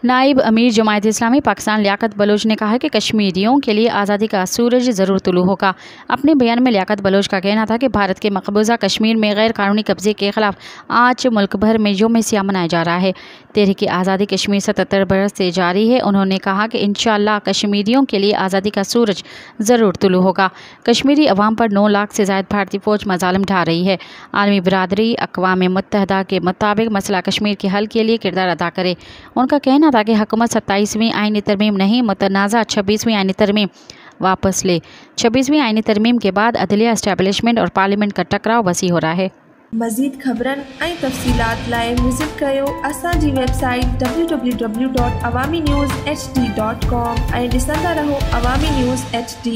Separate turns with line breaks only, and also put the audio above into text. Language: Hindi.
नाइब अमीर जमायत इस्लामी पाकिस्तान लियाकत बलोच ने कहा कि कश्मीरियों के लिए आज़ादी का सूरज ज़रूर तुलू होगा। अपने बयान में लियाकत बलोच का कहना था कि भारत के मकबूजा कश्मीर में गैर कानूनी कब्जे के खिलाफ आज मुल्क भर में यौम सियाह मनाया जा रहा है। तहरीक आज़ादी कश्मीर 77 बरस से जारी है। उन्होंने कहा कि इंशाअल्लाह कश्मीरियों के लिए आज़ादी का सूरज ज़रूर तुलू होगा। कश्मीरी अवाम पर 9 लाख से ज़ायद भारतीय फ़ौज मज़ालिम ढा रही है। आलमी बिरादरी अक़वाम मुत्तहिदा के मुताबिक मसला कश्मीर के हल के लिए किरदार अदा करे। उनका कहना था कि हुकूमत 27वीं आईनी तरमीम नहीं, मुतनाज़ा 26वीं आईनी तरमीम वापस ले। 26वीं आईनी तरमीम के बाद अदलिया इस्टेब्लिशमेंट और पार्लियामेंट का टकराव वसी हो रहा है।
मज़ीद ख़बरनि ऐं तफ़सीलात लाइ विज़िट कयो असांजी वेबसाइट www.awamiNewsHD.com ऐं ॾिसंदा रहो अवामी न्यूज़ HD।